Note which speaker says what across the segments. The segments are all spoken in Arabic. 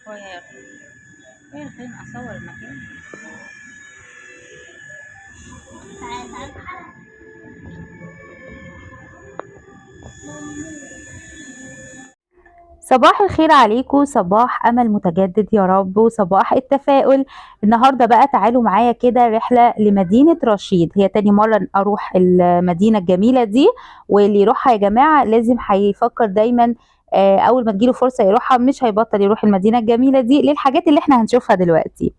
Speaker 1: شوية يلا. يلا خلينا أصور المكان.
Speaker 2: صباح الخير عليكم، صباح أمل متجدد يا رب، وصباح التفاؤل. النهاردة بقى تعالوا معايا كده رحلة لمدينة رشيد. هي تاني مرة أروح المدينة الجميلة دي، واللي يروحها يا جماعة لازم هيفكر دايما أول ما تجيله فرصة يروحها مش هيبطل يروح المدينة الجميلة دي للحاجات اللي احنا هنشوفها دلوقتي.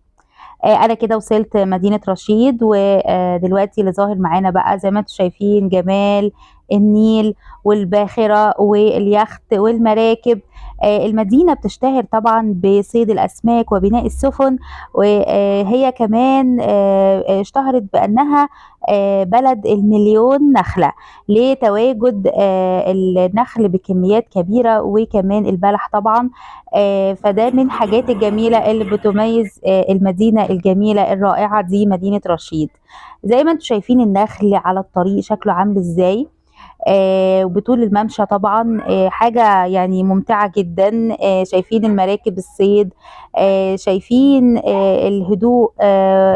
Speaker 2: انا كده وصلت مدينة رشيد، ودلوقتي اللي ظاهر معانا بقى زي ما انتم شايفين جمال النيل والباخرة واليخت والمراكب. المدينة بتشتهر طبعا بصيد الأسماك وبناء السفن، وهي كمان اشتهرت بأنها بلد المليون نخلة، لتواجد النخل بكميات كبيرة، وكمان البلح طبعا. فده من الحاجات الجميلة اللي بتميز المدينة الجميلة الرائعة دي، مدينة رشيد. زي ما انتم شايفين النخل على الطريق شكله عامل ازاي، وبطول الممشى طبعا حاجة يعني ممتعة جدا. شايفين المراكب الصيد، شايفين الهدوء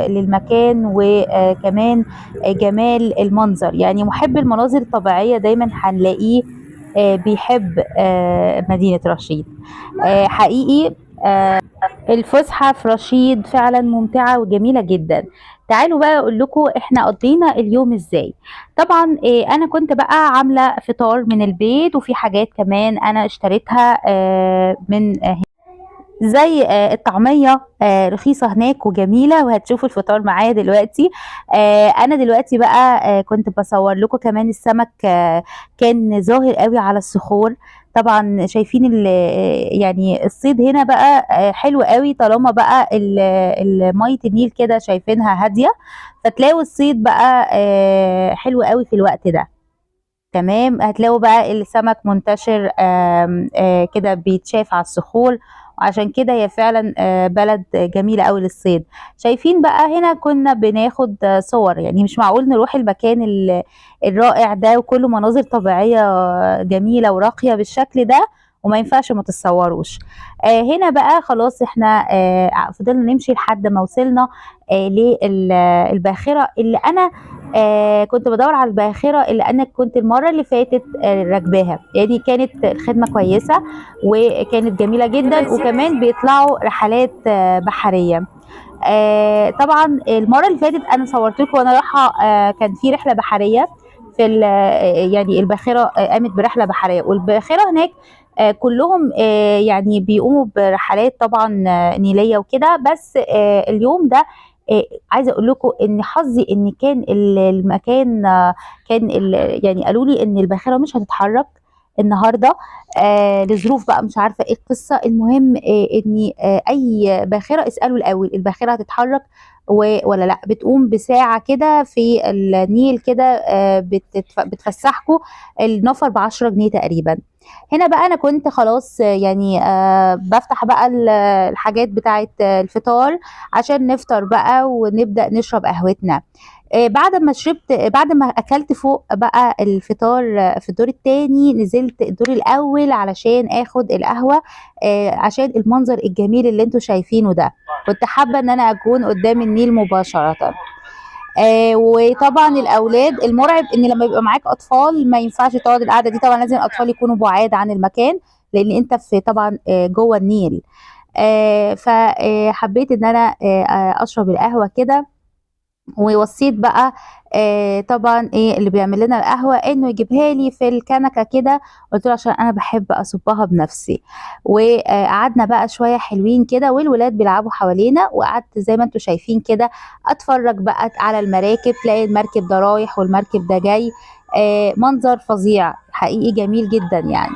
Speaker 2: للمكان، وكمان جمال المنظر. يعني محب المناظر الطبيعية دايما هنلاقيه بيحب مدينة رشيد. حقيقي الفسحة في رشيد فعلا ممتعة وجميلة جدا. تعالوا بقى اقول لكم احنا قضينا اليوم ازاي. طبعا انا كنت بقى عاملة فطار من البيت، وفي حاجات كمان انا اشتريتها من زي الطعمية رخيصة هناك وجميلة، وهتشوفوا الفطار معايا دلوقتي. انا دلوقتي بقى كنت بصور لكم كمان السمك كان ظاهر قوي على الصخور. طبعا شايفين يعني الصيد هنا بقى حلو قوي، طالما بقى مية النيل كده شايفينها هادية، فتلاقوا الصيد بقى حلو قوي في الوقت ده. تمام، هتلاقوا بقى السمك منتشر كده بيتشاف على الصخور، وعشان كده هي فعلا بلد جميلة قوي للصيد. شايفين بقى هنا كنا بناخد صور، يعني مش معقول نروح المكان الرائع ده وكله مناظر طبيعية جميلة وراقية بالشكل ده وما ينفعش ما تتصوروش. هنا بقى خلاص احنا فضلنا نمشي لحد ما وصلنا للباخرة، اللي انا كنت بدور على الباخرة اللي أنا كنت المرة اللي فاتت راكباها. يعني كانت الخدمة كويسة وكانت جميلة جدا، وكمان بيطلعوا رحلات بحرية. طبعا المرة اللي فاتت أنا صورت لكم وأنا رايحة كان في رحلة بحرية في يعني الباخرة قامت برحلة بحرية، والباخرة هناك كلهم يعني بيقوموا برحلات طبعا نيلية وكده. بس اليوم ده عايزه اقول لكم ان حظي ان كان المكان كان يعني قالوا لي ان الباخره مش هتتحرك النهارده لظروف بقى مش عارفه ايه القصه. المهم ان اي باخره اسالوا الاول الباخره هتتحرك ولا لا. بتقوم بساعه كده في النيل كده بتفسحكم النفر ب10 جنيه تقريبا. هنا بقى انا كنت خلاص يعني بفتح بقى الحاجات بتاعه الفطار عشان نفطر بقى ونبدأ نشرب قهوتنا. بعد ما شربت، بعد ما اكلت فوق بقى الفطار في الدور التاني، نزلت الدور الاول علشان اخد القهوة عشان المنظر الجميل اللي انتوا شايفينه ده. كنت حابة ان انا اكون قدام النيل مباشرة. وطبعا الاولاد المرعب ان لما يبقى معاك اطفال ما ينفعش تقعد القعده دي، طبعا لازم الاطفال يكونوا بعاد عن المكان لان انت في طبعا جوه النيل. فحبيت ان انا اشرب القهوه كده، ووصيت بقى طبعا ايه اللي بيعمل لنا القهوه انه يجيبها لي في الكنكه كده. قلت له عشان انا بحب اصبها بنفسي. وقعدنا بقى شويه حلوين كده والولاد بيلعبوا حوالينا، وقعدت زي ما انتم شايفين كده اتفرج بقى على المراكب. تلاقي المركب ده رايح والمركب ده جاي، منظر فظيع حقيقي جميل جدا يعني.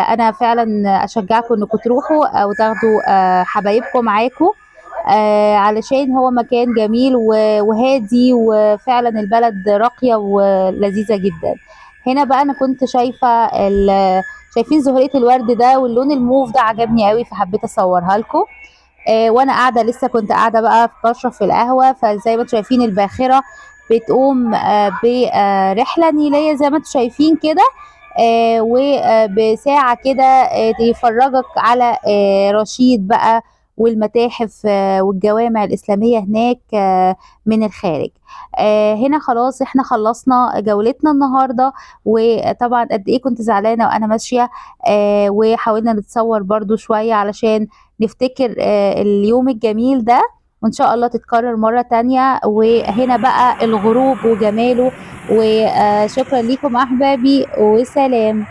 Speaker 2: انا فعلا اشجعكم انكم تروحوا او تاخدوا حبايبكم معاكم علشان هو مكان جميل وهادي، وفعلا البلد راقية ولذيذة جدا. هنا بقى انا كنت شايفة شايفين زهرية الورد ده واللون الموف ده عجبني قوي فحبيت اصورها لكم. وانا قاعدة لسه كنت قاعدة بقى بشرب في القهوة. فزي ما انتم شايفين الباخرة بتقوم برحلة نيلية زي ما انتم شايفين كده. وبساعة كده يفرجك على رشيد بقى والمتاحف والجوامع الإسلامية هناك من الخارج. هنا خلاص احنا خلصنا جولتنا النهاردة. وطبعا قد ايه كنت زعلانة وانا ماشية، وحاولنا نتصور برضو شوية علشان نفتكر اليوم الجميل ده، وان شاء الله تتكرر مرة تانية. وهنا بقى الغروب وجماله. وشكرا لكم احبابي، وسلام.